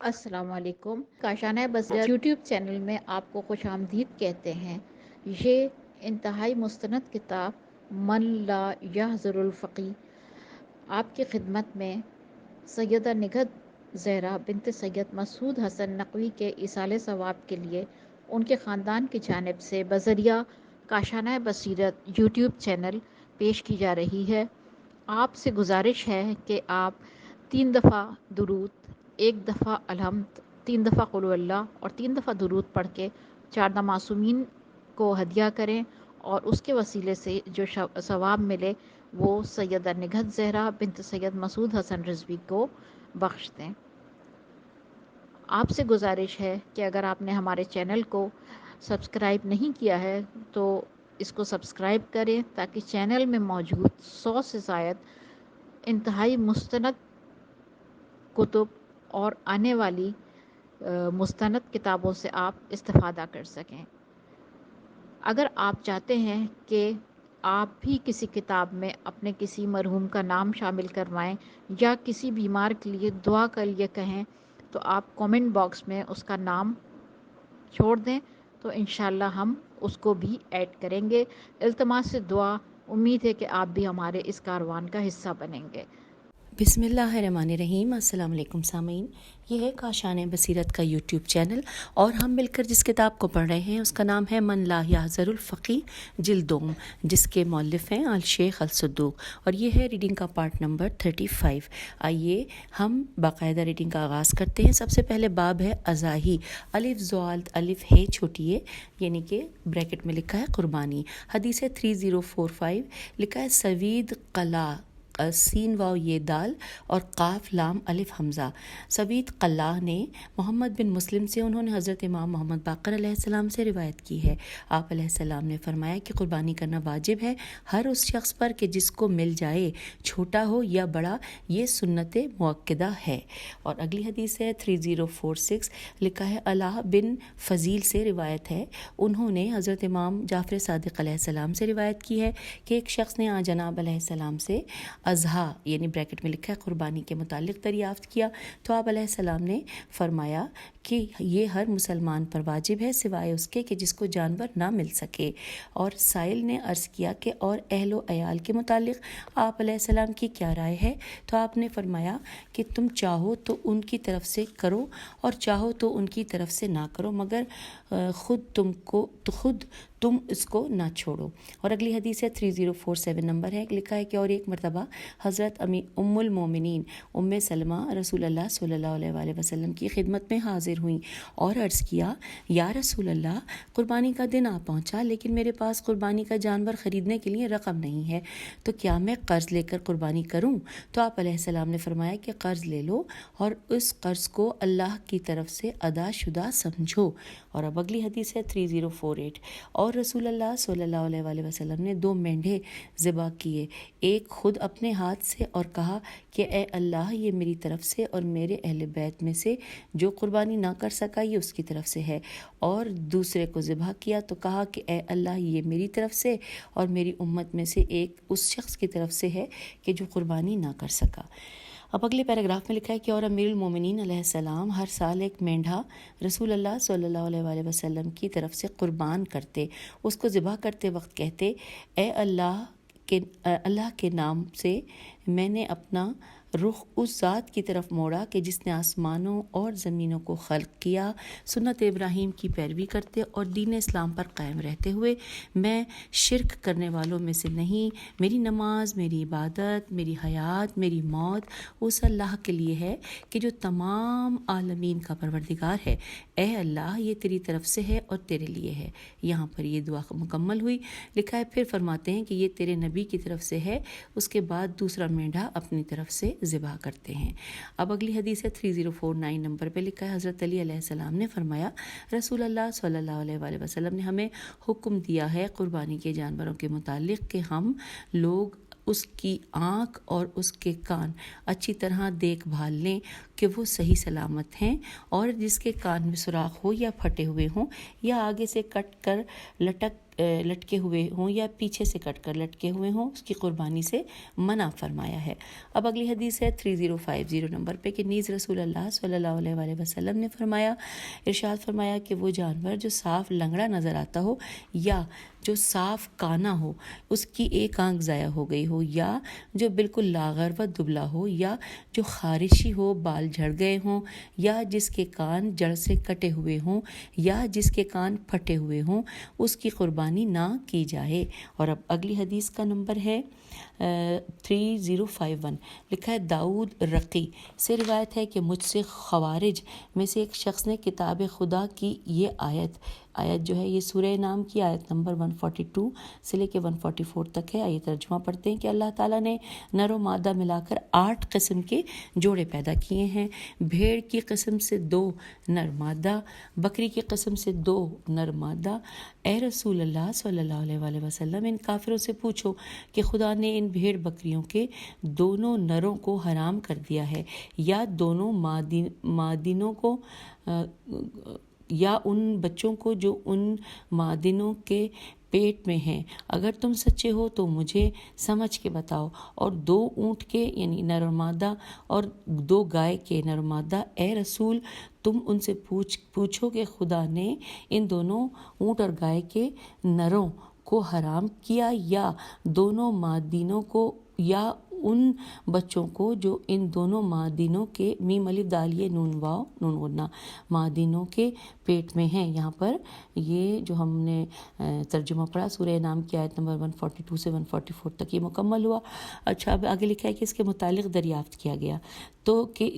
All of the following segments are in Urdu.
السلام علیکم۔ کاشانہ بصیرت یوٹیوب چینل میں آپ کو خوش آمدید کہتے ہیں۔ یہ انتہائی مستند کتاب من لا یحضر الفقی آپ کی خدمت میں سیدہ نگہت زہرا بنت سید مسعود حسن نقوی کے ایصال ثواب کے لیے ان کے خاندان کی جانب سے بذریعہ کاشانہ بصیرت یوٹیوب چینل پیش کی جا رہی ہے۔ آپ سے گزارش ہے کہ آپ 3 دفعہ درود، 1 دفعہ الحمد، 3 دفعہ قل هو اللہ اور 3 دفعہ درود پڑھ کے 4 معصومین کو ہدیہ کریں اور اس کے وسیلے سے جو ثواب ملے وہ سیدہ نگہت زہرا بنت سید مسعود حسن رضوی کو بخش دیں۔ آپ سے گزارش ہے کہ اگر آپ نے ہمارے چینل کو سبسکرائب نہیں کیا ہے تو اس کو سبسکرائب کریں تاکہ چینل میں موجود 100 سے زائد انتہائی مستند کتب اور آنے والی مستند کتابوں سے آپ استفادہ کر سکیں۔ اگر آپ چاہتے ہیں کہ آپ بھی کسی کتاب میں اپنے کسی مرحوم کا نام شامل کروائیں یا کسی بیمار کے لیے دعا کے لیے کہیں تو آپ کومنٹ باکس میں اس کا نام چھوڑ دیں تو انشاءاللہ ہم اس کو بھی ایڈ کریں گے۔ التماس سے دعا، امید ہے کہ آپ بھی ہمارے اس کاروان کا حصہ بنیں گے۔ بسم اللہ الرحمن الرحیم۔ السلام علیکم سامعین، یہ ہے کاشانہ بصیرت کا یوٹیوب چینل اور ہم مل کر جس کتاب کو پڑھ رہے ہیں اس کا نام ہے من لا یحضر الفقی جلد دوم، جس کے مؤلف ہیں الشیخ الصدوق، اور یہ ہے ریڈنگ کا پارٹ نمبر 35۔ آئیے ہم باقاعدہ ریڈنگ کا آغاز کرتے ہیں۔ سب سے پہلے باب ہے اضاحی، الف زوالد الف ہے چھوٹی ہے، یعنی کہ بریکٹ میں لکھا ہے قربانی۔ حدیث 3045 لکھا ہے سوید قلا، سین واو یہ دال اور قاف لام الف حمزہ۔ سوید قلاہ نے محمد بن مسلم سے، انہوں نے حضرت امام محمد باقر علیہ السلام سے روایت کی ہے۔ آپ علیہ السلام نے فرمایا کہ قربانی کرنا واجب ہے ہر اس شخص پر کہ جس کو مل جائے، چھوٹا ہو یا بڑا، یہ سنت مؤکدہ ہے۔ اور اگلی حدیث ہے 3046 لکھا ہے علاء بن فضیل سے روایت ہے، انہوں نے حضرت امام جعفر صادق علیہ السلام سے روایت کی ہے کہ ایک شخص نے جناب علیہ السلام سے اضحیٰ یعنی بریکٹ میں لکھا ہے قربانی کے متعلق دریافت کیا تو آپ علیہ السلام نے فرمایا کہ یہ ہر مسلمان پر واجب ہے سوائے اس کے کہ جس کو جانور نہ مل سکے۔ اور سائل نے عرض کیا کہ اور اہل و عیال کے متعلق آپ علیہ السلام کی کیا رائے ہے؟ تو آپ نے فرمایا کہ تم چاہو تو ان کی طرف سے کرو اور چاہو تو ان کی طرف سے نہ کرو، مگر خود تم اس کو نہ چھوڑو۔ اور اگلی حدیث ہے 3047 نمبر ہے، لکھا ہے کہ اور ایک مرتبہ حضرت ام المومنین ام سلمہ رسول اللہ صلی اللہ علیہ وآلہ وسلم کی خدمت میں حاضر ہوئیں اور عرض کیا یا رسول اللہ، قربانی کا دن آ پہنچا لیکن میرے پاس قربانی کا جانور خریدنے کے لیے رقم نہیں ہے، تو کیا میں قرض لے کر قربانی کروں؟ تو آپ علیہ السلام نے فرمایا کہ قرض لے لو اور اس قرض کو اللہ کی طرف سے ادا شدہ سمجھو۔ اور اب اگلی حدیث ہے 3048 اور رسول اللہ صلی اللہ علیہ وآلہ وسلم نے 2 مینڈھے ذبح کیے، ایک خود اپنے ہاتھ سے اور کہا کہ اے اللہ، یہ میری طرف سے اور میرے اہل بیت میں سے جو قربانی نہ کر سکا یہ اس کی طرف سے ہے، اور دوسرے کو ذبح کیا تو کہا کہ اے اللہ، یہ میری طرف سے اور میری امت میں سے ایک اس شخص کی طرف سے ہے کہ جو قربانی نہ کر سکا۔ اب اگلے پیراگراف میں لکھا ہے کہ اور امیر المومنین علیہ السلام ہر سال ایک مینڈھا رسول اللہ صلی اللہ علیہ وآلہ وسلم کی طرف سے قربان کرتے، اس کو ذبح کرتے وقت کہتے اے اللہ کے نام سے میں نے اپنا رخ اس ذات کی طرف موڑا کہ جس نے آسمانوں اور زمینوں کو خلق کیا، سنت ابراہیم کی پیروی کرتے اور دین اسلام پر قائم رہتے ہوئے میں شرک کرنے والوں میں سے نہیں، میری نماز، میری عبادت، میری حیات، میری موت اس اللہ کے لیے ہے کہ جو تمام عالمین کا پروردگار ہے۔ اے اللہ، یہ تیری طرف سے ہے اور تیرے لیے ہے۔ یہاں پر یہ دعا مکمل ہوئی۔ لکھا ہے پھر فرماتے ہیں کہ یہ تیرے نبی کی طرف سے ہے، اس کے بعد دوسرا مینڈھا اپنی طرف سے ذبح کرتے ہیں۔ اب اگلی حدیث ہے 3049 نمبر پہ لکھا ہے حضرت علی علیہ السلام نے فرمایا رسول اللہ صلی اللہ علیہ وآلہ وسلم نے ہمیں حکم دیا ہے قربانی کے جانوروں کے متعلق کہ ہم لوگ اس کی آنکھ اور اس کے کان اچھی طرح دیکھ بھال لیں، کہ وہ صحیح سلامت ہیں، اور جس کے کان میں سوراخ ہو یا پھٹے ہوئے ہوں یا آگے سے کٹ کر لٹکے ہوئے ہوں یا پیچھے سے کٹ کر لٹکے ہوئے ہوں، اس کی قربانی سے منع فرمایا ہے۔ اب اگلی حدیث ہے 3050 نمبر پہ کہ نیز رسول اللہ صلی اللہ علیہ وآلہ وسلم نے ارشاد فرمایا کہ وہ جانور جو صاف لنگڑا نظر آتا ہو یا جو صاف کانا ہو، اس کی ایک آنکھ ضائع ہو گئی ہو، یا جو بالکل لاغر و دبلا ہو، یا جو خارشی ہو، بال جھڑ گئے ہوں، یا جس کے کان جڑ سے کٹے ہوئے ہوں، یا جس کے کان پھٹے ہوئے ہوں، اس کی قربانی نہ کی جائے۔ اور اب اگلی حدیث کا نمبر ہے 3051، لکھا ہے داؤد رقی سے روایت ہے کہ مجھ سے خوارج میں سے ایک شخص نے کتاب خدا کی یہ آیت جو ہے، یہ سورہ نام کی آیت نمبر 142 سے لے کے 144 تک ہے۔ آئیے ترجمہ پڑھتے ہیں کہ اللہ تعالیٰ نے نر و مادہ ملا کر 8 قسم کے جوڑے پیدا کیے ہیں۔ بھیڑ کی قسم سے 2 نر مادہ، بکری کی قسم سے 2 نر مادہ۔ اے رسول اللہ صلی اللہ علیہ وآلہ وسلم، ان کافروں سے پوچھو کہ خدا نے ان بھیڑ بکریوں کے دونوں نروں کو حرام کر دیا ہے یا دونوں مادینوں کو، یا ان بچوں کو جو ان مادنوں کے پیٹ میں ہیں؟ اگر تم سچے ہو تو مجھے سمجھ کے بتاؤ۔ اور 2 اونٹ کے یعنی نر و مادہ اور 2 گائے کے نر و مادہ، اے رسول تم ان سے پوچھو کہ خدا نے ان دونوں اونٹ اور گائے کے نروں کو حرام کیا یا دونوں مادینوں کو، یا ان بچوں کو جو ان دونوں مادینوں کے میم الف دال یہ نون واو نون غنہ مادینوں کے پیٹ میں ہیں۔ یہاں پر یہ جو ہم نے ترجمہ پڑھا سورہ نام کی آیت نمبر 142 سے 144 تک یہ مکمل ہوا۔ اچھا، اب آگے لکھا ہے کہ اس کے متعلق دریافت کیا گیا تو کہ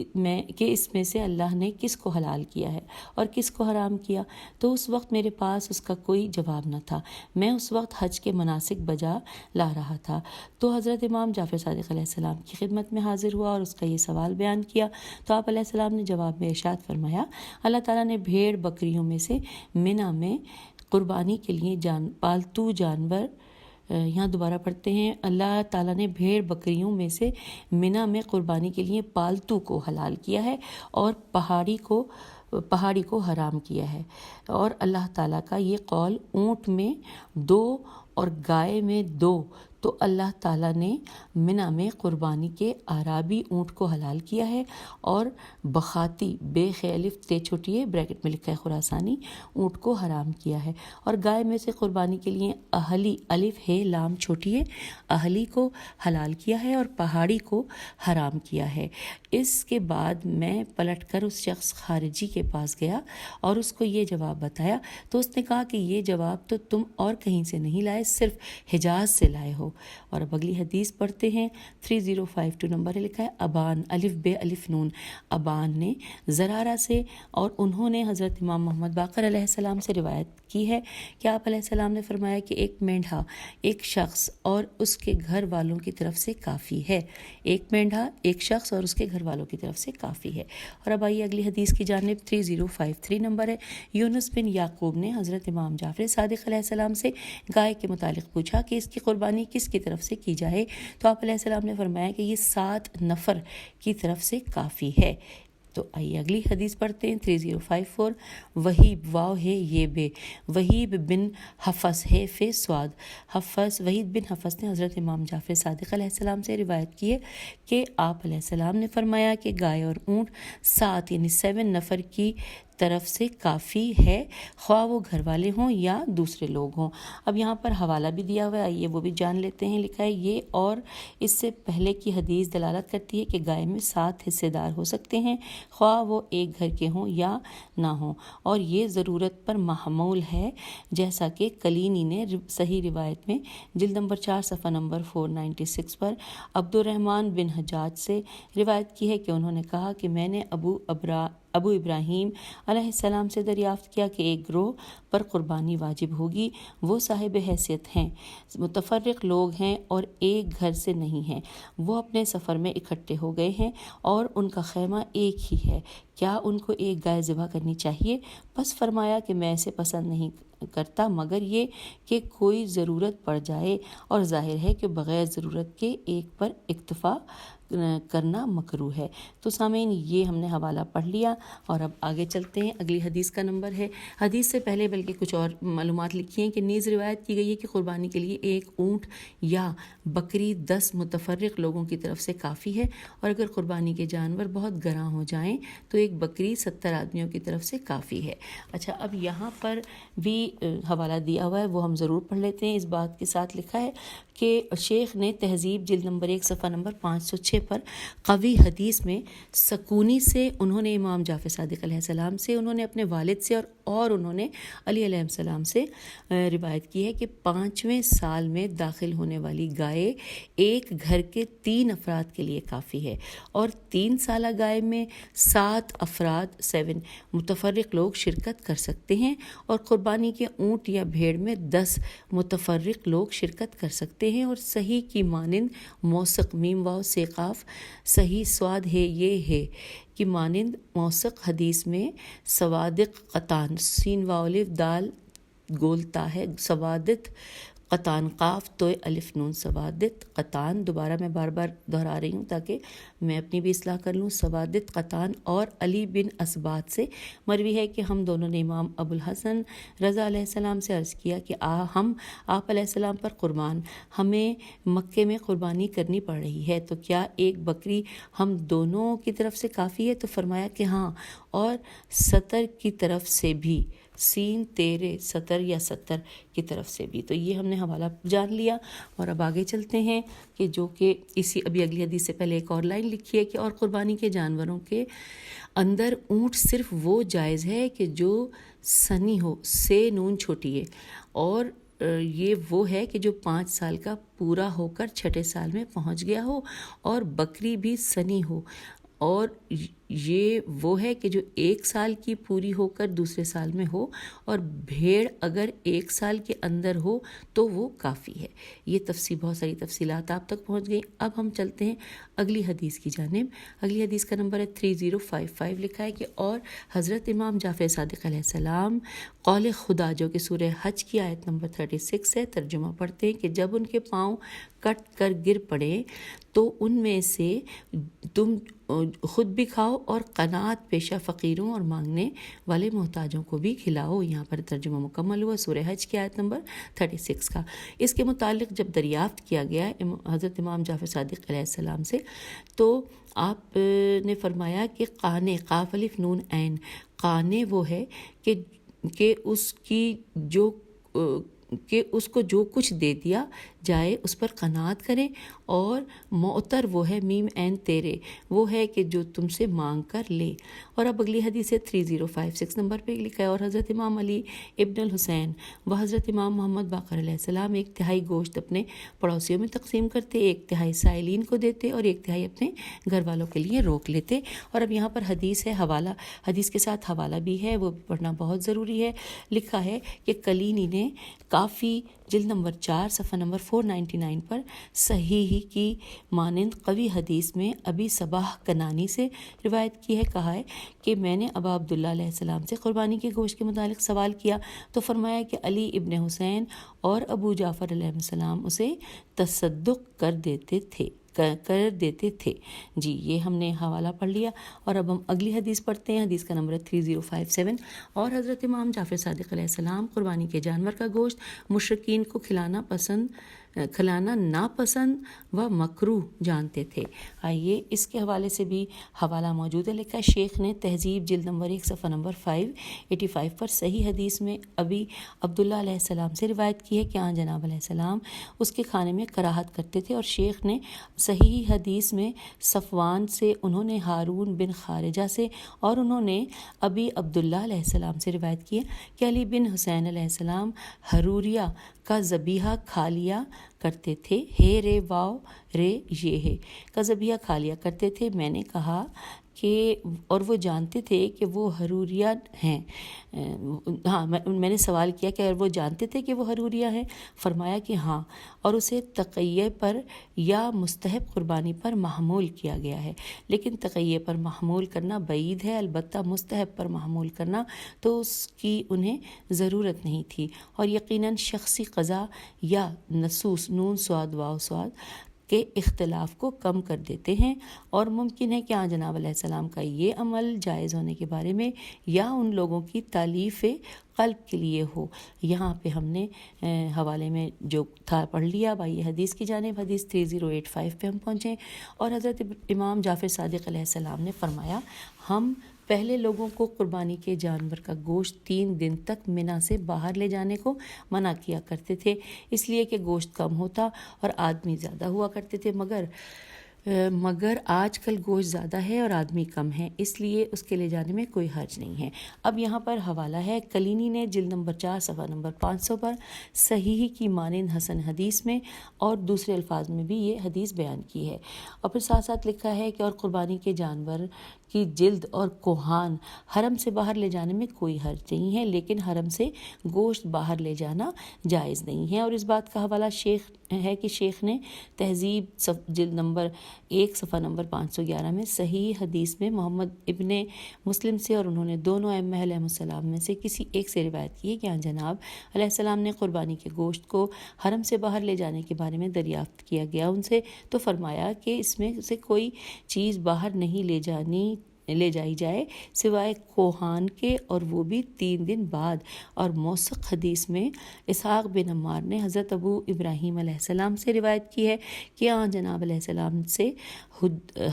اس میں سے اللہ نے کس کو حلال کیا ہے اور کس کو حرام کیا، تو اس وقت میرے پاس اس کا کوئی جواب نہ تھا۔ میں اس وقت حج کے مناسک بجا لا رہا تھا، تو حضرت امام جعفر صادق علیہ السلام کی خدمت میں حاضر ہوا اور اس کا یہ سوال بیان کیا، تو آپ علیہ السلام نے جواب میں ارشاد فرمایا، اللہ تعالیٰ نے بھیڑ بکریوں میں سے منی میں قربانی کے لیے پالتو جانور، یہاں دوبارہ پڑھتے ہیں، اللہ تعالیٰ نے بھیڑ بکریوں میں سے منی میں قربانی کے لیے پالتو کو حلال کیا ہے اور پہاڑی کو حرام کیا ہے۔ اور اللہ تعالیٰ کا یہ قول اونٹ میں 2 اور گائے میں 2، تو اللہ تعالیٰ نے منی میں قربانی کے عرابی اونٹ کو حلال کیا ہے اور بخاتی بے خیلف تے چھوٹیے بریکٹ میں لکھا ہے خراسانی اونٹ کو حرام کیا ہے، اور گائے میں سے قربانی کے لیے اہلی الف ہے لام چھوٹیے اہلی کو حلال کیا ہے اور پہاڑی کو حرام کیا ہے۔ اس کے بعد میں پلٹ کر اس شخص خارجی کے پاس گیا اور اس کو یہ جواب بتایا، تو اس نے کہا کہ یہ جواب تو تم اور کہیں سے نہیں لائے، صرف حجاز سے لائے ہو۔ اور اب اگلی حدیث پڑھتے ہیں 3052 نمبر ہے، لکھا ہے ابان الف بے الف نون، ابان نے زرارہ سے، اور انہوں نے حضرت امام محمد باقر علیہ السلام سے روایت کی ہے کہ آپ علیہ السلام نے فرمایا کہ ایک مینڈھا ایک شخص اور اس کے گھر والوں کی طرف سے کافی ہے، ایک مینڈھا ایک شخص اور اس کے گھر والوں کی طرف سے کافی ہے۔ اور اب آئیے اگلی حدیث کی جانب 3053 نمبر ہے، یونس بن یعقوب نے حضرت امام جعفر صادق علیہ السلام سے گائے کے متعلق پوچھا کہ اس کی قربانی کس کی طرف سے کی جائے، تو آپ علیہ السلام نے فرمایا کہ یہ 7 نفر کی طرف سے کافی ہے۔ تو آئیے اگلی حدیث پڑھتے ہیں 3054، وحیب واو ہے یہ بے، وحیب بن حفص ہے فے سواد، وحید بن حفص نے حضرت امام جعفر صادق علیہ السلام سے روایت کی ہے کہ آپ علیہ السلام نے فرمایا کہ گائے اور اونٹ 7 یعنی 7 نفر کی طرف سے کافی ہے، خواہ وہ گھر والے ہوں یا دوسرے لوگ ہوں۔ اب یہاں پر حوالہ بھی دیا ہوا ہے، آئیے وہ بھی جان لیتے ہیں۔ لکھا ہے یہ اور اس سے پہلے کی حدیث دلالت کرتی ہے کہ گائے میں 7 حصے دار ہو سکتے ہیں، خواہ وہ ایک گھر کے ہوں یا نہ ہوں، اور یہ ضرورت پر محمول ہے، جیسا کہ کلینی نے صحیح روایت میں جلد نمبر 4 صفحہ نمبر 496 پر عبد الرحمن بن حجاج سے روایت کی ہے کہ انہوں نے کہا کہ میں نے ابو ابراہیم علیہ السلام سے دریافت کیا کہ ایک گروہ پر قربانی واجب ہوگی، وہ صاحب حیثیت ہیں، متفرق لوگ ہیں اور ایک گھر سے نہیں ہیں، وہ اپنے سفر میں اکٹھے ہو گئے ہیں اور ان کا خیمہ ایک ہی ہے، کیا ان کو ایک گائے ذبح کرنی چاہیے؟ بس فرمایا کہ میں اسے پسند نہیں کرتا مگر یہ کہ کوئی ضرورت پڑ جائے، اور ظاہر ہے کہ بغیر ضرورت کے ایک پر اکتفا کرنا مکروہ ہے۔ تو سامعین، یہ ہم نے حوالہ پڑھ لیا اور اب آگے چلتے ہیں۔ اگلی حدیث کا نمبر ہے، حدیث سے پہلے بلکہ کچھ اور معلومات لکھی ہیں کہ نیز روایت کی گئی ہے کہ قربانی کے لیے ایک اونٹ یا بکری 10 متفرق لوگوں کی طرف سے کافی ہے، اور اگر قربانی کے جانور بہت گراں ہو جائیں تو ایک بکری 70 آدمیوں کی طرف سے کافی ہے۔ اچھا، اب یہاں پر بھی حوالہ دیا ہوا ہے، وہ ہم ضرور پڑھ لیتے ہیں۔ اس بات کے ساتھ لکھا ہے کہ شیخ نے تہذیب جلد نمبر 1 صفحہ نمبر 506 پر قوی حدیث میں سکونی سے انہوں نے امام جعفر صادق علیہ السلام سے، انہوں نے اپنے والد سے اور انہوں نے علی علیہ السلام سے روایت کی ہے کہ 5ویں سال میں داخل ہونے والی گائے ایک گھر کے 3 افراد کے لیے کافی ہے، اور 3 سالہ گائے میں 7 افراد 7 متفرق لوگ شرکت کر سکتے ہیں، اور قربانی کے اونٹ یا بھیڑ میں 10 متفرق لوگ شرکت کر سکتے ہیں، اور صحیح کی مانند موثق میم واو سے قاف صحیح سواد ہے یہ ہے کہ مانند موثق حدیث میں سوادق قطان سین واو الف دال گولتا ہے، سوادت قطان قاف تو الف نون سوادت قطان، دوبارہ میں بار بار دہرا رہی ہوں تاکہ میں اپنی بھی اصلاح کر لوں، سوادت قطان، اور علی بن اسبات سے مروی ہے کہ ہم دونوں نے امام ابو الحسن رضا علیہ السلام سے عرض کیا کہ ہم آپ علیہ السلام پر قربان، ہمیں مکے میں قربانی کرنی پڑ رہی ہے، تو کیا ایک بکری ہم دونوں کی طرف سے کافی ہے؟ تو فرمایا کہ ہاں، اور 70 کی طرف سے بھی، سین تیرے 70 یا 70 کی طرف سے بھی۔ تو یہ ہم نے حوالہ جان لیا، اور اب آگے چلتے ہیں کہ جو کہ اسی ابھی اگلی حدیث سے پہلے ایک اور لائن لکھی ہے کہ اور قربانی کے جانوروں کے اندر اونٹ صرف وہ جائز ہے کہ جو سنی ہو، سے نون چھوٹی ہے، اور یہ وہ ہے کہ جو 5 سال کا پورا ہو کر 6 سال میں پہنچ گیا ہو، اور بکری بھی سنی ہو، اور یہ وہ ہے کہ جو 1 سال کی پوری ہو کر دوسرے سال میں ہو، اور بھیڑ اگر 1 سال کے اندر ہو تو وہ کافی ہے۔ یہ بہت ساری تفصیلات آپ تک پہنچ گئیں۔ اب ہم چلتے ہیں اگلی حدیث کی جانب۔ اگلی حدیث کا نمبر ہے 3055، لکھا ہے کہ اور حضرت امام جعفر صادق علیہ السلام قول خدا جو کہ سورہ حج کی آیت نمبر 36 ہے، ترجمہ پڑھتے ہیں کہ جب ان کے پاؤں کٹ کر گر پڑے تو ان میں سے تم خود بھی کھاؤ اور قناعت پیشہ فقیروں اور مانگنے والے محتاجوں کو بھی کھلاؤ۔ یہاں پر ترجمہ مکمل ہوا سورہ حج کی آیت نمبر 36 کا۔ اس کے متعلق جب دریافت کیا گیا حضرت امام جعفر صادق علیہ السلام سے، تو آپ نے فرمایا کہ قانے قاف الف نون عین، قانے وہ ہے کہ اس کو جو کچھ دے دیا جائے اس پر قناعت کریں، اور معتر وہ ہے میم عین تیرے، وہ ہے کہ جو تم سے مانگ کر لے۔ اور اب اگلی حدیث ہے 3056 نمبر پہ لکھا ہے، اور حضرت امام علی ابن الحسین و حضرت امام محمد باقر علیہ السلام 1/3 گوشت اپنے پڑوسیوں میں تقسیم کرتے، 1/3 سائلین کو دیتے، اور 1/3 اپنے گھر والوں کے لیے روک لیتے۔ اور اب یہاں پر حدیث ہے، حوالہ حدیث کے ساتھ حوالہ بھی ہے، وہ پڑھنا بہت ضروری ہے۔ لکھا ہے کہ کلینی نے کافی جلد نمبر 4 صفحہ نمبر 499 پر صحیح کی مانند قوی حدیث میں ابی صباح کنانی سے روایت کی ہے، کہا ہے کہ میں نے ابا عبداللہ علیہ السلام سے قربانی کے گوشت کے متعلق سوال کیا، تو فرمایا کہ علی ابن حسین اور ابو جعفر علیہ السلام اسے تصدق کر دیتے تھے۔ جی، یہ ہم نے حوالہ پڑھ لیا، اور اب ہم اگلی حدیث پڑھتے ہیں۔ حدیث کا نمبر ہے 3057، اور حضرت امام جعفر صادق علیہ السلام قربانی کے جانور کا گوشت مشرکین کو کھلانا ناپسند و مکروہ جانتے تھے۔ آئیے اس کے حوالے سے بھی حوالہ موجود ہے، لکھا ہے شیخ نے تہذیب جلد نمبر 1 صفحہ نمبر 585 پر صحیح حدیث میں ابی عبداللہ علیہ السلام سے روایت کی ہے کہ جناب علیہ السلام اس کے کھانے میں کراہت کرتے تھے، اور شیخ نے صحیح حدیث میں صفوان سے، انہوں نے ہارون بن خارجہ سے، اور انہوں نے ابی عبداللہ علیہ السلام سے روایت کی ہے کہ علی بن حسین علیہ السلام حروریہ کا ذبیحہ کھا لیا کرتے تھے، ہے رے واو رے یہ ہے کا ذبیحہ کھا لیا کرتے تھے۔ میں نے کہا کہ اور وہ جانتے تھے کہ وہ حروریہ ہیں. ہاں میں نے سوال کیا کہ وہ جانتے تھے کہ وہ حروریہ ہیں؟ فرمایا کہ ہاں، اور اسے تقیہ پر یا مستحب قربانی پر محمول کیا گیا ہے. لیکن تقیہ پر محمول کرنا بعید ہے، البتہ مستحب پر محمول کرنا تو اس کی انہیں ضرورت نہیں تھی. اور یقیناً شخصی قضا یا نصوص نون صاد واو صاد کے اختلاف کو کم کر دیتے ہیں، اور ممکن ہے کہ جناب علیہ السلام کا یہ عمل جائز ہونے کے بارے میں یا ان لوگوں کی تالیف قلب کے لیے ہو. یہاں پہ ہم نے حوالے میں جو تھا پڑھ لیا. اب آئیے حدیث کی جانب. حدیث 3085 پہ ہم پہنچیں، اور حضرت امام جعفر صادق علیہ السلام نے فرمایا، ہم پہلے لوگوں کو قربانی کے جانور کا گوشت 3 دن تک منا سے باہر لے جانے کو منع کیا کرتے تھے، اس لیے کہ گوشت کم ہوتا اور آدمی زیادہ ہوا کرتے تھے. مگر آج کل گوشت زیادہ ہے اور آدمی کم ہے، اس لیے اس کے لے جانے میں کوئی حرج نہیں ہے. اب یہاں پر حوالہ ہے کلینی نے جلد نمبر 4 صفحہ نمبر 500 پر صحیح کی مانند حسن حدیث میں اور دوسرے الفاظ میں بھی یہ حدیث بیان کی ہے. اور پھر ساتھ ساتھ لکھا ہے کہ اور قربانی کے جانور کی جلد اور کوہان حرم سے باہر لے جانے میں کوئی حرج نہیں ہے، لیکن حرم سے گوشت باہر لے جانا جائز نہیں ہے. اور اس بات کا حوالہ شیخ ہے کہ شیخ نے تہذیب جلد نمبر 1 صفحہ نمبر 511 میں صحیح حدیث میں محمد ابن مسلم سے، اور انہوں نے دونوں ائمہ علیہ السلام میں سے کسی ایک سے روایت کی ہے کہ جناب علیہ السلام نے قربانی کے گوشت کو حرم سے باہر لے جانے کے بارے میں دریافت کیا گیا ان سے، تو فرمایا کہ اس میں سے کوئی چیز باہر نہیں لے جائی جائے سوائے کوہان کے، اور وہ بھی 3 دن بعد. اور موثق حدیث میں اسحاق بن عمار نے حضرت ابو ابراہیم علیہ السلام سے روایت کی ہے کہ جناب علیہ السلام سے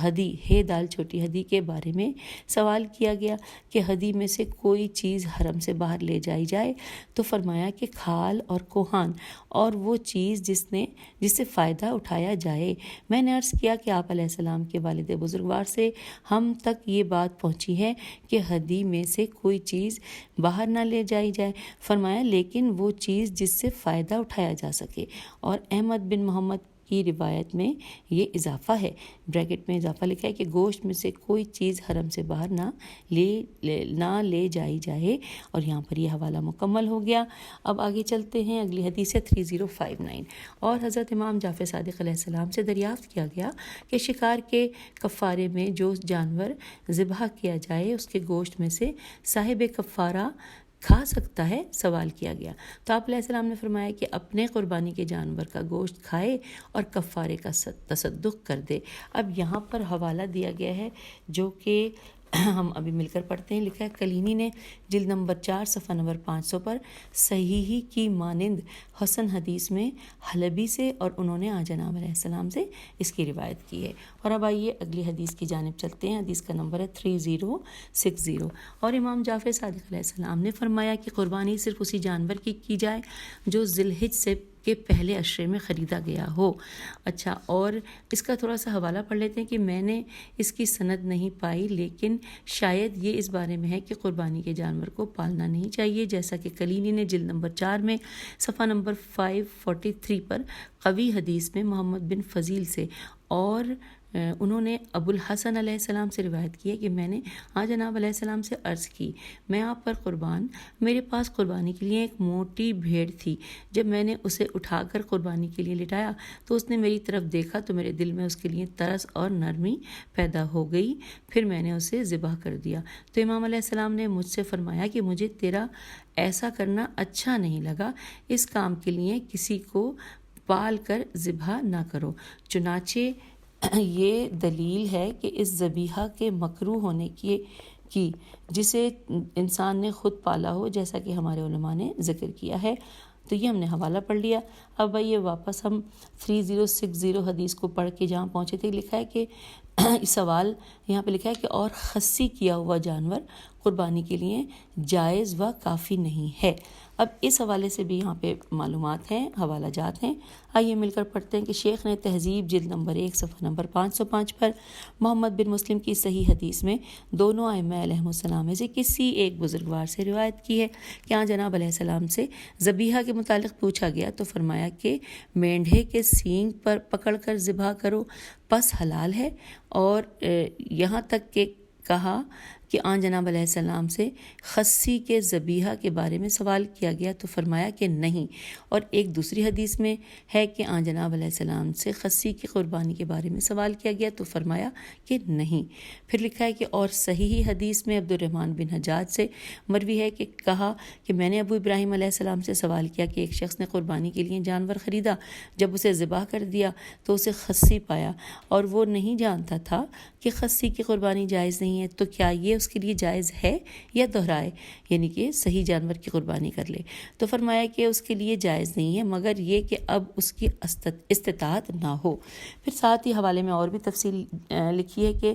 ہدی دال چھوٹی ہدی کے بارے میں سوال کیا گیا کہ ہدی میں سے کوئی چیز حرم سے باہر لے جائی جائے، تو فرمایا کہ کھال اور کوہان اور وہ چیز جس سے فائدہ اٹھایا جائے. میں نے عرض کیا کہ آپ علیہ السلام کے والد بزرگوار سے ہم تک یہ بات پہنچی ہے کہ ہدی میں سے کوئی چیز باہر نہ لے جائی جائے. فرمایا لیکن وہ چیز جس سے فائدہ اٹھایا جا سکے. اور احمد بن محمد کی روایت میں یہ اضافہ ہے، بریکٹ میں اضافہ لکھا ہے کہ گوشت میں سے کوئی چیز حرم سے باہر نہ لے جائی جائے. اور یہاں پر یہ حوالہ مکمل ہو گیا. اب آگے چلتے ہیں، اگلی حدیث ہے 3059. اور حضرت امام جعفر صادق علیہ السلام سے دریافت کیا گیا کہ شکار کے کفارے میں جو جانور ذبح کیا جائے اس کے گوشت میں سے صاحب کفارہ کھا سکتا ہے؟ سوال کیا گیا تو آپ علیہ السلام نے فرمایا کہ اپنے قربانی کے جانور کا گوشت کھائے اور کفارے کا تصدق کر دے. اب یہاں پر حوالہ دیا گیا ہے جو کہ ہم ابھی مل کر پڑھتے ہیں. لکھا ہے کلینی نے جلد نمبر 4 صفحہ نمبر 500 پر صحیح کی مانند حسن حدیث میں حلبی سے، اور انہوں نے جناب علیہ السلام سے اس کی روایت کی ہے. اور اب آئیے اگلی حدیث کی جانب چلتے ہیں. حدیث کا نمبر ہے 3060. اور امام جعفر صادق علیہ السلام نے فرمایا کہ قربانی صرف اسی جانور کی جائے جو ذی الحج سے کے پہلے عشرے میں خریدا گیا ہو. اچھا، اور اس کا تھوڑا سا حوالہ پڑھ لیتے ہیں کہ میں نے اس کی سند نہیں پائی، لیکن شاید یہ اس بارے میں ہے کہ قربانی کے جانور کو پالنا نہیں چاہیے، جیسا کہ کلینی نے جلد نمبر 4 میں صفحہ نمبر 543 پر قوی حدیث میں محمد بن فضیل سے اور انہوں نے ابو الحسن علیہ السلام سے روایت کی ہے کہ میں نے جناب علیہ السلام سے عرض کی، میں آپ پر قربان، میرے پاس قربانی کے لیے ایک موٹی بھیڑ تھی. جب میں نے اسے اٹھا کر قربانی کے لیے لٹایا تو اس نے میری طرف دیکھا تو میرے دل میں اس کے لیے ترس اور نرمی پیدا ہو گئی. پھر میں نے اسے ذبح کر دیا. تو امام علیہ السلام نے مجھ سے فرمایا کہ مجھے تیرا ایسا کرنا اچھا نہیں لگا، اس کام کے لیے کسی کو پال کر ذبح نہ کرو. چنانچہ یہ دلیل ہے کہ اس ذبیحہ کے مکروہ ہونے کی جسے انسان نے خود پالا ہو، جیسا کہ ہمارے علماء نے ذکر کیا ہے. تو یہ ہم نے حوالہ پڑھ لیا. اب یہ واپس ہم 3060 حدیث کو پڑھ کے جہاں پہنچے تھے، لکھا ہے کہ سوال یہاں پہ لکھا ہے کہ اور خصی کیا ہوا جانور قربانی کے لیے جائز و کافی نہیں ہے. اب اس حوالے سے بھی یہاں پہ معلومات ہیں، حوالہ جات ہیں. آئیے مل کر پڑھتے ہیں کہ شیخ نے تہذیب جلد نمبر 1 صفحہ نمبر 505 پر محمد بن مسلم کی صحیح حدیث میں دونوں ائمہ علیہ السلام سے کسی ایک بزرگوار سے روایت کی ہے کہ جناب علیہ السلام سے ذبیحہ کے متعلق پوچھا گیا تو فرمایا کہ مینڈھے کے سینگ پر پکڑ کر ذبح کرو، پس حلال ہے. اور یہاں تک کہ کہا کہ آن جناب علیہ السلام سے خصی کے ذبیحہ کے بارے میں سوال کیا گیا تو فرمایا کہ نہیں، اور ایک دوسری حدیث میں ہے کہ آن جناب علیہ السلام سے خصی کی قربانی کے بارے میں سوال کیا گیا تو فرمایا کہ نہیں۔ پھر لکھا ہے کہ اور صحیح حدیث میں عبد الرحمن بن حجاج سے مروی ہے کہ کہا کہ میں نے ابو ابراہیم علیہ السلام سے سوال کیا کہ ایک شخص نے قربانی کے لیے جانور خریدا، جب اسے ذبح کر دیا تو اسے خصی پایا اور وہ نہیں جانتا تھا کہ خصی کی قربانی جائز نہیں ہے، تو کیا یہ اس کے لیے جائز ہے یا دہرائے، یعنی کہ صحیح جانور کی قربانی کر لے؟ تو فرمایا کہ اس کے لیے جائز نہیں ہے مگر یہ کہ اب اس کی استطاعت نہ ہو۔ پھر ساتھ ہی حوالے میں اور بھی تفصیل لکھی ہے کہ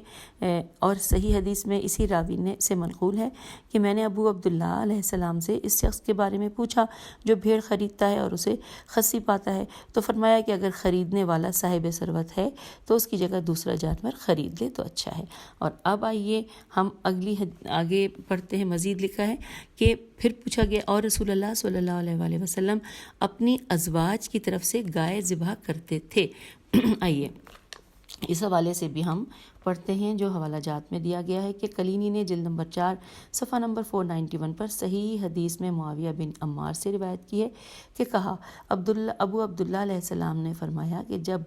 اور صحیح حدیث میں اسی راوی سے منقول ہے کہ میں نے ابو عبداللہ علیہ السلام سے اس شخص کے بارے میں پوچھا جو بھیڑ خریدتا ہے اور اسے خصی پاتا ہے، تو فرمایا کہ اگر خریدنے والا صاحب ثروت ہے تو اس کی جگہ دوسرا جانور خرید لے تو اچھا ہے۔ اور اب آئیے ہم آگے پڑھتے ہیں۔ مزید لکھا ہے کہ پھر پوچھا گیا اور رسول اللہ صلی اللہ علیہ وآلہ وسلم اپنی ازواج کی طرف سے گائے ذبح کرتے تھے۔ آئیے اس حوالے سے بھی ہم پڑھتے ہیں جو حوالہ جات میں دیا گیا ہے کہ کلینی نے جلد نمبر 4 صفحہ نمبر 491 پر صحیح حدیث میں معاویہ بن عمار سے روایت کی ہے کہ کہا ابو عبداللہ علیہ السلام نے فرمایا کہ جب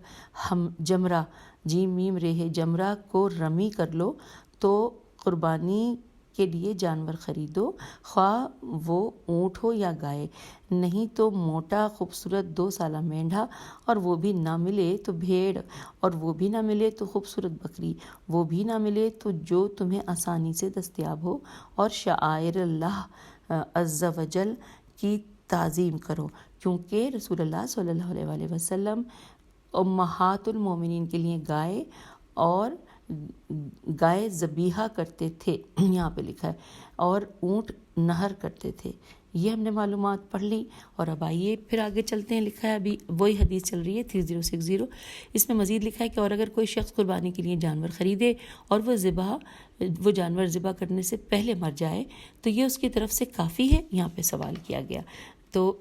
ہم جمرہ جمرہ کو رمی کر لو تو قربانی کے لیے جانور خریدو، خواہ وہ اونٹ ہو یا گائے، نہیں تو موٹا خوبصورت 2 سالہ مینڈھا، اور وہ بھی نہ ملے تو بھیڑ، اور وہ بھی نہ ملے تو خوبصورت بکری، وہ بھی نہ ملے تو جو تمہیں آسانی سے دستیاب ہو، اور شعائر اللہ عز و جل کی تعظیم کرو، کیونکہ رسول اللہ صلی اللہ علیہ وآلہ وسلم امہات المومنین کے لیے گائے ذبیحہ کرتے تھے، یہاں پہ لکھا ہے، اور اونٹ نہر کرتے تھے۔ یہ ہم نے معلومات پڑھ لی، اور اب آئیے پھر آگے چلتے ہیں۔ لکھا ہے ابھی وہی حدیث چل رہی ہے 3060، اس میں مزید لکھا ہے کہ اور اگر کوئی شخص قربانی کے لیے جانور خریدے اور وہ جانور ذبح کرنے سے پہلے مر جائے تو یہ اس کی طرف سے کافی ہے؟ یہاں پہ سوال کیا گیا۔ تو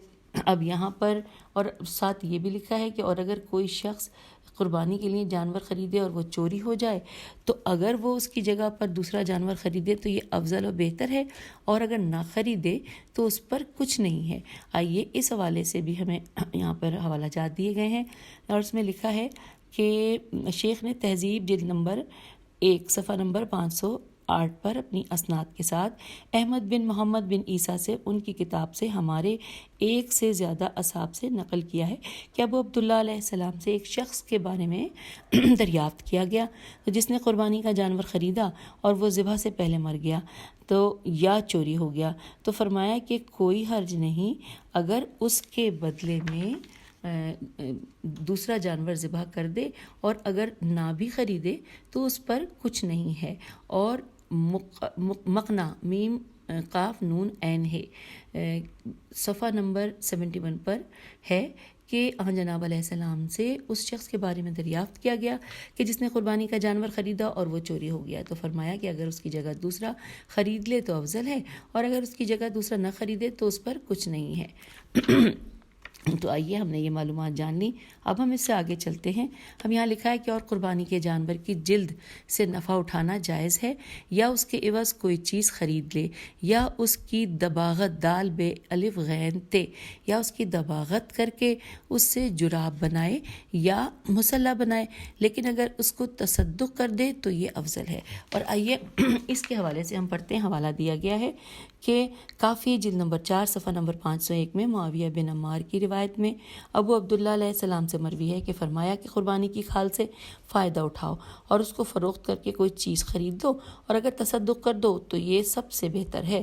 اب یہاں پر اور ساتھ یہ بھی لکھا ہے کہ اور اگر کوئی شخص قربانی کے لیے جانور خریدے اور وہ چوری ہو جائے تو اگر وہ اس کی جگہ پر دوسرا جانور خریدے تو یہ افضل و بہتر ہے، اور اگر نہ خریدے تو اس پر کچھ نہیں ہے۔ آئیے اس حوالے سے بھی ہمیں یہاں پر حوالہ جات دیے گئے ہیں، اور اس میں لکھا ہے کہ شیخ نے تہذیب جلد نمبر 1 صفحہ نمبر 508 پر اپنی اسناد کے ساتھ احمد بن محمد بن عیسیٰ سے ان کی کتاب سے ہمارے 1 سے زیادہ اصحاب سے نقل کیا ہے کہ ابو عبداللہ علیہ السلام سے ایک شخص کے بارے میں دریافت کیا گیا تو جس نے قربانی کا جانور خریدا اور وہ ذبح سے پہلے مر گیا تو یا چوری ہو گیا، تو فرمایا کہ کوئی حرج نہیں اگر اس کے بدلے میں دوسرا جانور ذبح کر دے، اور اگر نہ بھی خریدے تو اس پر کچھ نہیں ہے۔ اور مقنا میم قاف نون عین ہے، صفحہ نمبر 71 پر ہے کہ جناب علیہ السلام سے اس شخص کے بارے میں دریافت کیا گیا کہ جس نے قربانی کا جانور خریدا اور وہ چوری ہو گیا، تو فرمایا کہ اگر اس کی جگہ دوسرا خرید لے تو افضل ہے، اور اگر اس کی جگہ دوسرا نہ خریدے تو اس پر کچھ نہیں ہے۔ تو آئیے ہم نے یہ معلومات جان لی، اب ہم اس سے آگے چلتے ہیں۔ ہم یہاں لکھا ہے کہ اور قربانی کے جانور کی جلد سے نفع اٹھانا جائز ہے، یا اس کے عوض کوئی چیز خرید لے، یا اس کی دباغت دال بے الف غین تے، یا اس کی دباغت کر کے اس سے جراب بنائے یا مسلح بنائے، لیکن اگر اس کو تصدق کر دے تو یہ افضل ہے۔ اور آئیے اس کے حوالے سے ہم پڑھتے ہیں، حوالہ دیا گیا ہے کہ کافی جلد نمبر 4 صفحہ نمبر 501 میں معاویہ بن عمار کی روایت میں ابو عبداللہ علیہ السلام سے مروی ہے کہ فرمایا کہ قربانی کی کھال سے فائدہ اٹھاؤ اور اس کو فروخت کر کے کوئی چیز خرید دو، اور اگر تصدق کر دو تو یہ سب سے بہتر ہے۔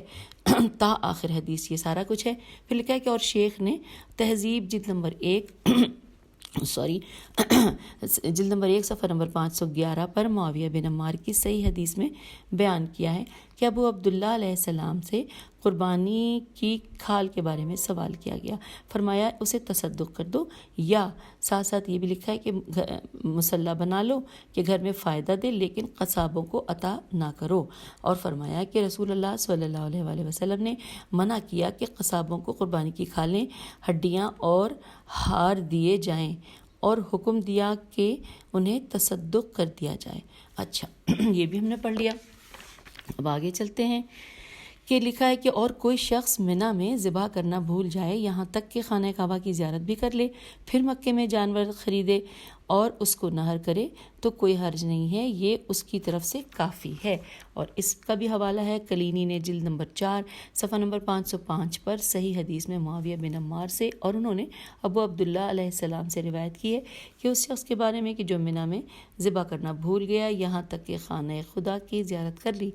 تا آخر حدیث یہ سارا کچھ ہے۔ پھر لکھا ہے کہ اور شیخ نے تہذیب جلد نمبر 1 صفحہ نمبر 511 پر معاویہ بن عمار کی صحیح حدیث میں بیان کیا ہے کہ ابو عبداللہ علیہ السلام سے قربانی کی کھال کے بارے میں سوال کیا گیا، فرمایا اسے تصدق کر دو، یا ساتھ ساتھ یہ بھی لکھا ہے کہ مسلح بنا لو کہ گھر میں فائدہ دے لیکن قصابوں کو عطا نہ کرو، اور فرمایا کہ رسول اللہ صلی اللہ علیہ وآلہ وسلم نے منع کیا کہ قصابوں کو قربانی کی کھالیں، ہڈیاں اور ہار دیے جائیں، اور حکم دیا کہ انہیں تصدق کر دیا جائے۔ اچھا یہ بھی ہم نے پڑھ لیا۔ اب آگے چلتے ہیں کہ لکھا ہے کہ اور کوئی شخص منا میں ذبح کرنا بھول جائے یہاں تک کہ خانہ کعبہ کی زیارت بھی کر لے، پھر مکے میں جانور خریدے اور اس کو نہر کرے تو کوئی حرج نہیں ہے، یہ اس کی طرف سے کافی ہے۔ اور اس کا بھی حوالہ ہے کلینی نے جلد نمبر 4 صفحہ نمبر 505 پر صحیح حدیث میں معاویہ بن عمار سے، اور انہوں نے ابو عبداللہ علیہ السلام سے روایت کی ہے کہ اس شخص کے بارے میں کہ جو منا میں ذبح کرنا بھول گیا یہاں تک کہ خانہ خدا کی زیارت کر لی،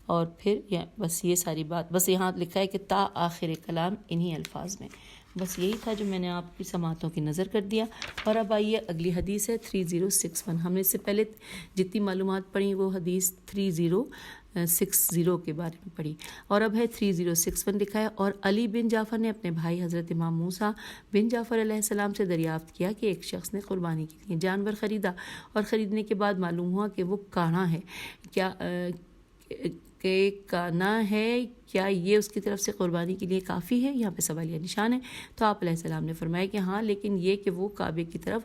اور پھر بس یہ ساری بات، بس یہاں لکھا ہے کہ تا آخر کلام انہی الفاظ میں، بس یہی تھا جو میں نے آپ کی سماعتوں کی نظر کر دیا۔ اور اب آئیے اگلی حدیث ہے 3061۔ ہم نے اس سے پہلے جتنی معلومات پڑھی وہ حدیث 3060 کے بارے میں پڑھی، اور اب ہے 3061 لکھا ہے، اور علی بن جعفر نے اپنے بھائی حضرت امام موسیٰ بن جعفر علیہ السلام سے دریافت کیا کہ ایک شخص نے قربانی کے لیے جانور خریدا، اور خریدنے کے بعد معلوم ہوا کہ وہ کانا ہے، کہ کانا ہے، کیا یہ اس کی طرف سے قربانی کے لیے کافی ہے؟ یہاں پہ سوالیہ نشان ہے۔ تو آپ علیہ السلام نے فرمایا کہ ہاں، لیکن یہ کہ وہ کعبے کی طرف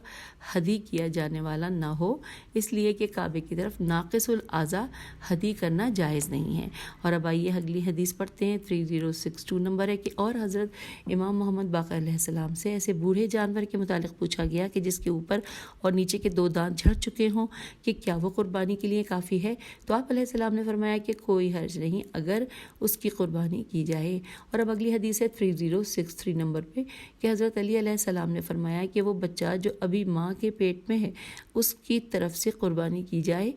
ہدی کیا جانے والا نہ ہو، اس لیے کہ کعبے کی طرف ناقص الاعضاء ہدی کرنا جائز نہیں ہے۔ اور اب آئیے اگلی حدیث پڑھتے ہیں 3062 نمبر ہے کہ اور حضرت امام محمد باقر علیہ السلام سے ایسے بوڑھے جانور کے متعلق پوچھا گیا کہ جس کے اوپر اور نیچے کے 2 دانت جھڑ چکے ہوں کہ کیا وہ قربانی کے لیے کافی ہے؟ تو آپ علیہ السلام نے فرمایا کہ کوئی حرج نہیں اگر اس کی قربانی کی جائے۔ اور اب اگلی حدیث ہے 3063 نمبر پہ کہ حضرت علی علیہ السلام نے فرمایا کہ وہ بچہ جو ابھی ماں کے پیٹ میں ہے اس کی طرف سے قربانی کی جائے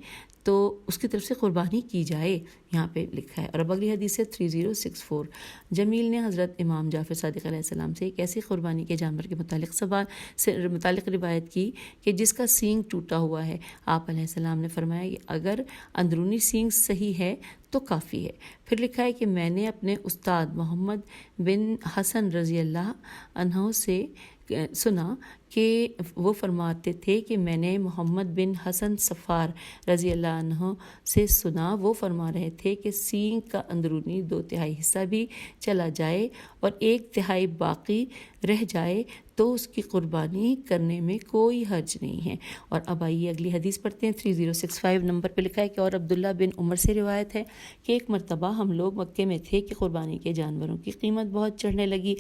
تو اس کی طرف سے قربانی کی جائے، یہاں پہ لکھا ہے۔ اور اب اگلی حدیث ہے 3064۔ جمیل نے حضرت امام جعفر صادق علیہ السلام سے ایک ایسی قربانی کے جانور کے متعلق روایت کی کہ جس کا سینگ ٹوٹا ہوا ہے۔ آپ علیہ السلام نے فرمایا کہ اگر اندرونی سینگ صحیح ہے تو کافی ہے۔ پھر لکھا ہے کہ میں نے اپنے استاد محمد بن حسن رضی اللہ عنہ سے سنا کہ وہ فرماتے تھے کہ میں نے محمد بن حسن صفار رضی اللہ عنہ سے سنا، وہ فرما رہے تھے کہ سینگ کا اندرونی 2/3 حصہ بھی چلا جائے اور 1/3 باقی رہ جائے تو اس کی قربانی کرنے میں کوئی حرج نہیں ہے۔ اور اب آئیے اگلی حدیث پڑھتے ہیں 3065 نمبر پہ لکھا ہے کہ اور عبداللہ بن عمر سے روایت ہے کہ ایک مرتبہ ہم لوگ مکے میں تھے کہ قربانی کے جانوروں کی قیمت بہت چڑھنے لگی۔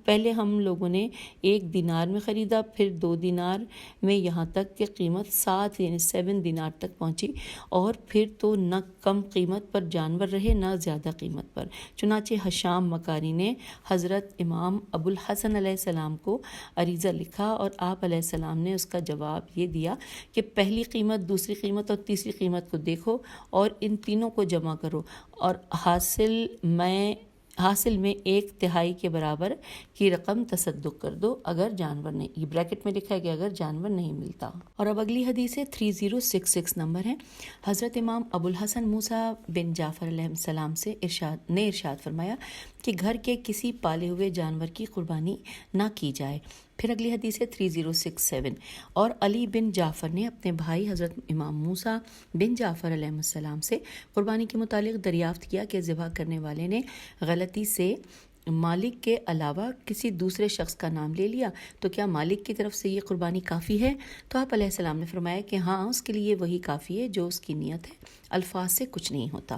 پہلے ہم لوگوں نے 1 دینار میں خریدا، پھر 2 دینار میں، یہاں تک کہ قیمت 7 دینار تک پہنچی، اور پھر تو نہ کم قیمت پر جانور رہے نہ زیادہ قیمت پر۔ چنانچہ حشام مکاری نے حضرت امام ابو الحسن علیہ السلام کو عریضہ لکھا اور آپ علیہ السلام نے اس کا جواب یہ دیا کہ پہلی قیمت، دوسری قیمت اور تیسری قیمت کو دیکھو اور ان تینوں کو جمع کرو اور حاصل میں 1/3 کے برابر کی رقم تصدق کر دو اگر جانور نہیں، یہ بریکٹ میں لکھا ہے کہ اگر جانور نہیں ملتا۔ اور اب اگلی حدیث ہے 3066 نمبر ہے۔ حضرت امام ابو الحسن موسیٰ بن جعفر علیہ السلام سے ارشاد فرمایا کہ گھر کے کسی پالے ہوئے جانور کی قربانی نہ کی جائے۔ پھر اگلی حدیث ہے 3067۔ اور علی بن جعفر نے اپنے بھائی حضرت امام موسیٰ بن جعفر علیہ السلام سے قربانی کے متعلق دریافت کیا کہ ذبح کرنے والے نے غلطی سے مالک کے علاوہ کسی دوسرے شخص کا نام لے لیا تو کیا مالک کی طرف سے یہ قربانی کافی ہے؟ تو آپ علیہ السلام نے فرمایا کہ ہاں، اس کے لیے وہی کافی ہے جو اس کی نیت ہے، الفاظ سے کچھ نہیں ہوتا۔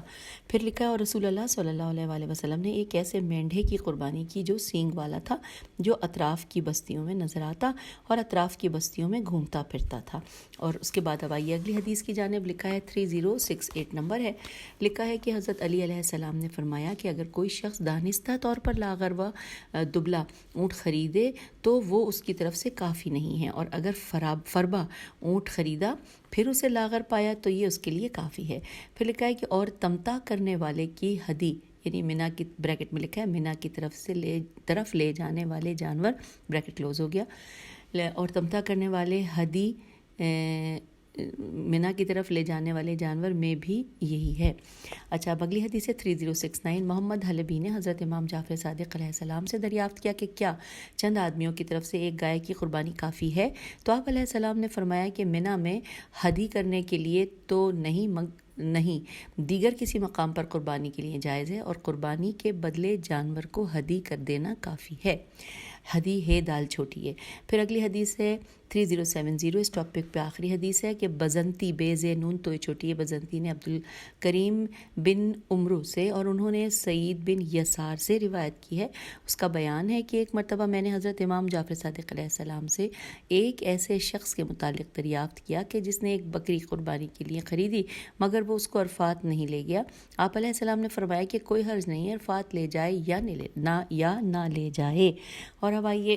پھر لکھا ہے اور رسول اللہ صلی اللہ علیہ وسلم نے ایک ایسے مینڈھے کی قربانی کی جو سینگ والا تھا، جو اطراف کی بستیوں میں نظر آتا اور اطراف کی بستیوں میں گھومتا پھرتا تھا۔ اور اس کے بعد اب آئیے اگلی حدیث کی جانب۔ لکھا ہے 3068 نمبر ہے، لکھا ہے کہ حضرت علی علیہ السلام نے فرمایا کہ اگر کوئی شخص دانستہ طور پر لاغر و دبلا اونٹ خریدے تو وہ اس کی طرف سے کافی نہیں ہے، اور اگر فربا اونٹ خریدا پھر اسے لاغر پایا تو یہ اس کے لیے کافی ہے۔ پھر لکھا ہے کہ اور تمتع کرنے والے کی ہدی، یعنی منا کی بریکٹ میں لکھا ہے منا کی طرف لے جانے والے جانور، بریکٹ کلوز ہو گیا، اور تمتع کرنے والے ہدی منا کی طرف لے جانے والے جانور میں بھی یہی ہے۔ اچھا، اب اگلی حدیث ہے 3069۔ محمد حلبی نے حضرت امام جعفر صادق علیہ السلام سے دریافت کیا کہ کیا چند آدمیوں کی طرف سے ایک گائے کی قربانی کافی ہے؟ تو آپ علیہ السلام نے فرمایا کہ منا میں ہدی کرنے کے لیے تو نہیں، دیگر کسی مقام پر قربانی کے لیے جائز ہے، اور قربانی کے بدلے جانور کو ہدی کر دینا کافی ہے۔ ہدی ہے دال چھوٹی ہے۔ پھر اگلی حدیث ہے 3070، اس ٹاپک پہ آخری حدیث ہے کہ بزنتی بے زے نون تو چھوٹی ہے، بزنتی نے عبد الکریم بن عمرو سے اور انہوں نے سعید بن یسار سے روایت کی ہے۔ اس کا بیان ہے کہ ایک مرتبہ میں نے حضرت امام جعفر صادق علیہ السلام سے ایک ایسے شخص کے متعلق دریافت کیا کہ جس نے ایک بکری قربانی کے لیے خریدی مگر وہ اس کو عرفات نہیں لے گیا۔ آپ علیہ السلام نے فرمایا کہ کوئی حرج نہیں ہے، عرفات لے جائے یا نہ لے جائے۔ اور اب آئیے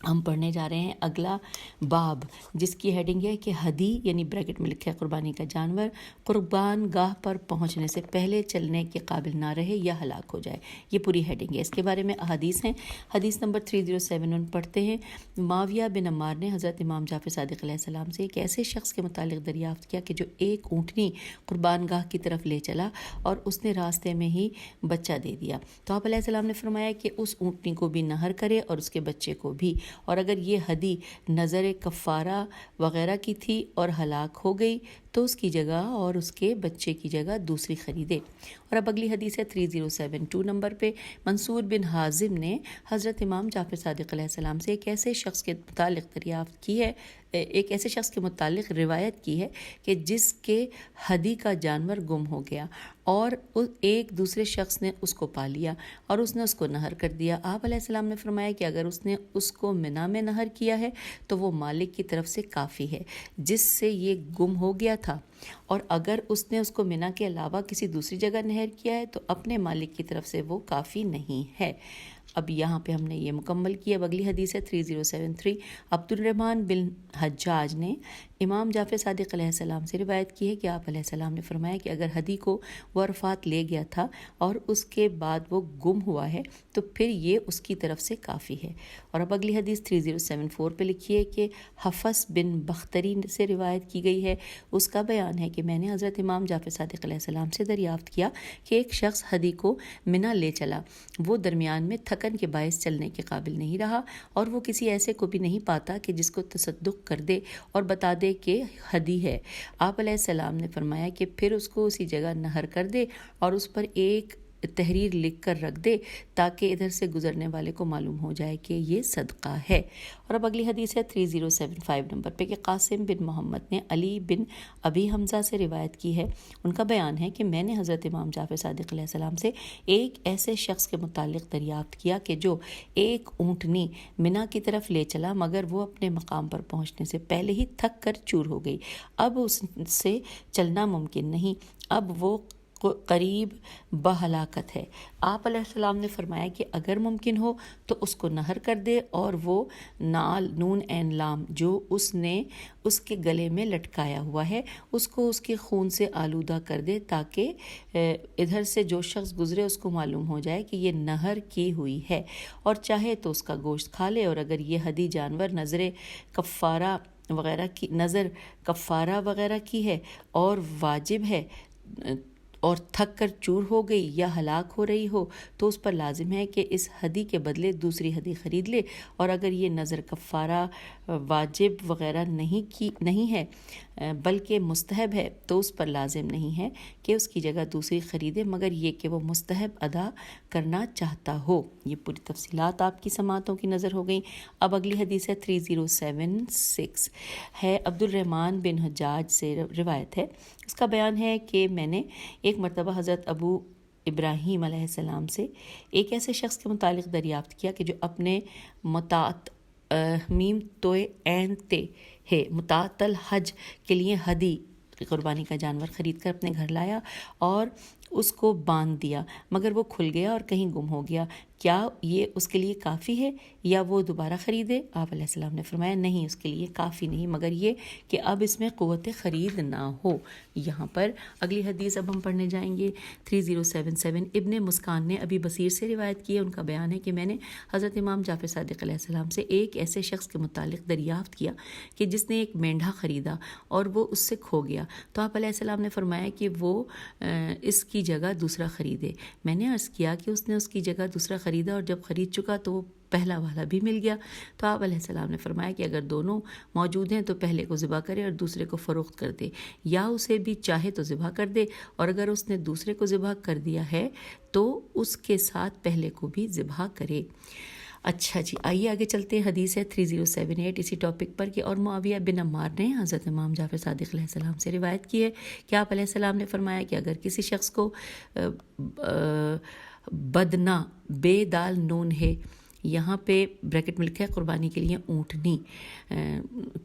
ہم پڑھنے جا رہے ہیں اگلا باب، جس کی ہیڈنگ ہے کہ ہدی یعنی بریکٹ میں لکھا ہے قربانی کا جانور قربان گاہ پر پہنچنے سے پہلے چلنے کے قابل نہ رہے یا ہلاک ہو جائے، یہ پوری ہیڈنگ ہے۔ اس کے بارے میں احادیث ہیں۔ حدیث نمبر 3071 پڑھتے ہیں۔ معاویہ بن عمار نے حضرت امام جعفر صادق علیہ السلام سے ایک ایسے شخص کے متعلق دریافت کیا کہ جو ایک اونٹنی قربان گاہ کی طرف لے چلا اور اس نے راستے میں ہی بچہ دے دیا، تو آپ علیہ السلام نے فرمایا کہ اس اونٹنی کو بھی نہر کرے اور اس کے بچے کو بھی، اور اگر یہ ہدی نظر کفارہ وغیرہ کی تھی اور ہلاک ہو گئی تو اس کی جگہ اور اس کے بچے کی جگہ دوسری خریدے۔ اور اب اگلی حدیث ہے 3072 نمبر پہ۔ منصور بن حازم نے حضرت امام جعفر صادق علیہ السلام سے ایک ایسے شخص کے متعلق دریافت کی ہے، ایک ایسے شخص کے متعلق روایت کی ہے کہ جس کے ہدی کا جانور گم ہو گیا اور ایک دوسرے شخص نے اس کو پا لیا اور اس نے اس کو نہر کر دیا۔ آپ علیہ السلام نے فرمایا کہ اگر اس نے اس کو منا میں نہر کیا ہے تو وہ مالک کی طرف سے کافی ہے جس سے یہ گم ہو گیا تھا، اور اگر اس نے اس کو منا کے علاوہ کسی دوسری جگہ نہر کیا ہے تو اپنے مالک کی طرف سے وہ کافی نہیں ہے۔ اب یہاں پہ ہم نے یہ مکمل کیا۔ اب اگلی حدیث ہے 3073۔ عبد الرحمن بن حجاج نے امام جعفر صادق علیہ السلام سے روایت کی ہے کہ آپ علیہ السلام نے فرمایا کہ اگر ہدی کو وہ عرفات لے گیا تھا اور اس کے بعد وہ گم ہوا ہے تو پھر یہ اس کی طرف سے کافی ہے۔ اور اب اگلی حدیث 3074 پہ لکھی ہے کہ حفص بن بختری سے روایت کی گئی ہے۔ اس کا بیان ہے کہ میں نے حضرت امام جعفر صادق علیہ السلام سے دریافت کیا کہ ایک شخص ہدی کو منا لے چلا، وہ درمیان میں تھکن کے باعث چلنے کے قابل نہیں رہا اور وہ کسی ایسے کو بھی نہیں پاتا کہ جس کو تصدق کر دے اور بتا دے کہ ہدی ہے۔ آپ علیہ السلام نے فرمایا کہ پھر اس کو اسی جگہ نہر کر دے اور اس پر ایک تحریر لکھ کر رکھ دے تاکہ ادھر سے گزرنے والے کو معلوم ہو جائے کہ یہ صدقہ ہے۔ اور اب اگلی حدیث ہے 3075 نمبر پہ کہ قاسم بن محمد نے علی بن ابی حمزہ سے روایت کی ہے۔ ان کا بیان ہے کہ میں نے حضرت امام جعفر صادق علیہ السلام سے ایک ایسے شخص کے متعلق دریافت کیا کہ جو ایک اونٹنی منا کی طرف لے چلا مگر وہ اپنے مقام پر پہنچنے سے پہلے ہی تھک کر چور ہو گئی، اب اس سے چلنا ممکن نہیں، اب وہ قریب بہلاکت ہے۔ آپ علیہ السلام نے فرمایا کہ اگر ممکن ہو تو اس کو نہر کر دے اور وہ نال نون عین لام جو اس نے اس کے گلے میں لٹکایا ہوا ہے اس کو اس کے خون سے آلودہ کر دے تاکہ ادھر سے جو شخص گزرے اس کو معلوم ہو جائے کہ یہ نہر کی ہوئی ہے، اور چاہے تو اس کا گوشت کھا لے۔ اور اگر یہ ہدی جانور نظر کفارہ وغیرہ کی ہے اور واجب ہے اور تھک کر چور ہو گئی یا ہلاک ہو رہی ہو تو اس پر لازم ہے کہ اس ہدی کے بدلے دوسری ہدی خرید لے، اور اگر یہ نظر کفارہ واجب وغیرہ نہیں ہے بلکہ مستحب ہے تو اس پر لازم نہیں ہے کہ اس کی جگہ دوسری خریدے مگر یہ کہ وہ مستحب ادا کرنا چاہتا ہو۔ یہ پوری تفصیلات آپ کی سماعتوں کی نظر ہو گئیں۔ اب اگلی حدیث ہے 3076 ہے، عبد الرحمن بن حجاج سے روایت ہے۔ اس کا بیان ہے کہ میں نے ایک مرتبہ حضرت ابو ابراہیم علیہ السلام سے ایک ایسے شخص کے متعلق دریافت کیا کہ جو اپنے میم توئے عین تے ہے متعت الحج کے لیے ہدی قربانی کا جانور خرید کر اپنے گھر لایا اور اس کو باندھ دیا مگر وہ کھل گیا اور کہیں گم ہو گیا، کیا یہ اس کے لیے کافی ہے یا وہ دوبارہ خریدے؟ آپ علیہ السلام نے فرمایا نہیں، اس کے لیے کافی نہیں مگر یہ کہ اب اس میں قوت خرید نہ ہو۔ یہاں پر اگلی حدیث اب ہم پڑھنے جائیں گے 3077۔ ابن مسکان نے ابی بصیر سے روایت کی ہے، ان کا بیان ہے کہ میں نے حضرت امام جعفر صادق علیہ السلام سے ایک ایسے شخص کے متعلق دریافت کیا کہ جس نے ایک مینڈھا خریدا اور وہ اس سے کھو گیا، تو آپ علیہ السلام نے فرمایا کہ وہ اس کی جگہ دوسرا خریدے۔ میں نے عرض کیا کہ اس نے اس کی جگہ دوسرا خریدا اور جب خرید چکا تو وہ پہلا والا بھی مل گیا، تو آپ علیہ السلام نے فرمایا کہ اگر دونوں موجود ہیں تو پہلے کو ذبح کرے اور دوسرے کو فروخت کر دے، یا اسے بھی چاہے تو ذبح کر دے، اور اگر اس نے دوسرے کو ذبح کر دیا ہے تو اس کے ساتھ پہلے کو بھی ذبح کرے۔ اچھا جی، آئیے آگے چلتے ہیں. حدیث ہے 3078 اسی ٹاپک پر کہ اور معاویہ بن عمار نے حضرت امام جعفر صادق علیہ السلام سے روایت کی ہے کہ آپ علیہ السلام نے فرمایا کہ اگر کسی شخص کو بدنا بے دال نون ہے، یہاں پہ بریکٹ میں لکھا ہے قربانی کے لیے اونٹنی،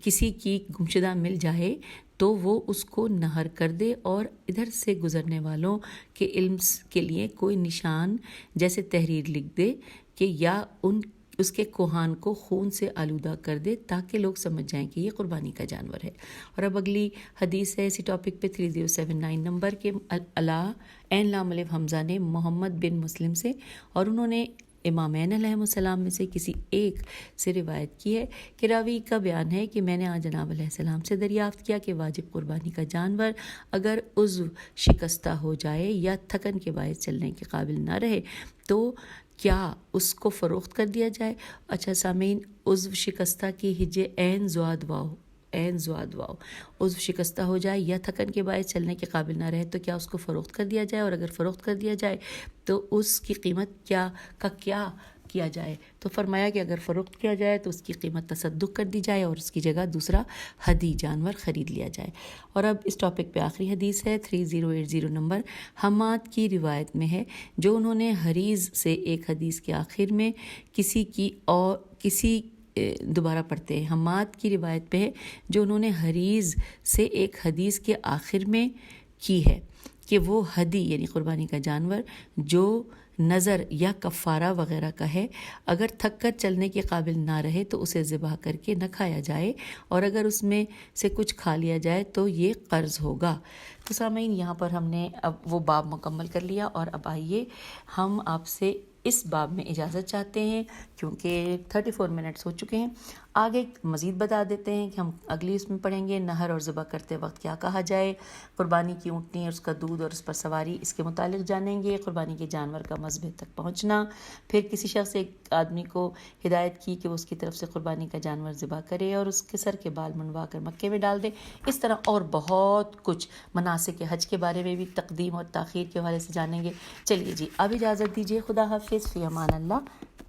کسی کی گمشدہ مل جائے تو وہ اس کو نہر کر دے اور ادھر سے گزرنے والوں کے علم کے لیے کوئی نشان جیسے تحریر لکھ دے کہ یا اس کے کوہان کو خون سے آلودہ کر دے تاکہ لوگ سمجھ جائیں کہ یہ قربانی کا جانور ہے. اور اب اگلی حدیث ہے اسی ٹاپک پہ 3079 نمبر کے عین لام الف حمزہ نے محمد بن مسلم سے اور انہوں نے امامین علیہ السلام میں سے کسی ایک سے روایت کی ہے کہ راوی کا بیان ہے کہ میں نے آج جناب علیہ السلام سے دریافت کیا کہ واجب قربانی کا جانور اگر عضو شکستہ ہو جائے یا تھکن کے باعث چلنے کے قابل نہ رہے تو کیا اس کو فروخت کر دیا جائے. اچھا سامعین، عضو شکستہ کی ہجے عین زواد واو عضو شکستہ ہو جائے یا تھکن کے باعث چلنے کے قابل نہ رہے تو کیا اس کو فروخت کر دیا جائے، اور اگر فروخت کر دیا جائے تو اس کی قیمت کیا کیا جائے. تو فرمایا کہ اگر فروخت کیا جائے تو اس کی قیمت تصدق کر دی جائے اور اس کی جگہ دوسرا ہدی جانور خرید لیا جائے. اور اب اس ٹاپک پہ آخری حدیث ہے 3080 نمبر حماد کی روایت میں ہے جو انہوں نے حریز سے ایک حدیث کے آخر میں دوبارہ پڑھتے ہیں. حماد کی روایت پہ ہے جو انہوں نے حریز سے ایک حدیث کے آخر میں کی ہے کہ وہ ہدی یعنی قربانی کا جانور جو نظر یا کفارہ وغیرہ کا ہے اگر تھک کر چلنے کے قابل نہ رہے تو اسے ذبح کر کے نہ کھایا جائے، اور اگر اس میں سے کچھ کھا لیا جائے تو یہ قرض ہوگا. تو سامعین، یہاں پر ہم نے اب وہ باب مکمل کر لیا، اور اب آئیے ہم آپ سے اس باب میں اجازت چاہتے ہیں کیونکہ 34 منٹس ہو چکے ہیں. آگے مزید بتا دیتے ہیں کہ ہم اگلی اس میں پڑھیں گے نہر اور ذبح کرتے وقت کیا کہا جائے، قربانی کی اونٹنی اور اس کا دودھ اور اس پر سواری، اس کے متعلق جانیں گے، قربانی کے جانور کا مذبح تک پہنچنا، پھر کسی شخص ایک آدمی کو ہدایت کی کہ وہ اس کی طرف سے قربانی کا جانور ذبح کرے اور اس کے سر کے بال منڈوا کر مکے میں ڈال دے. اس طرح اور بہت کچھ مناسک حج کے بارے میں بھی تقدیم اور تاخیر کے حوالے سے جانیں گے. چلیے جی، اب اجازت دیجیے. خدا حافظ، فی امان اللہ.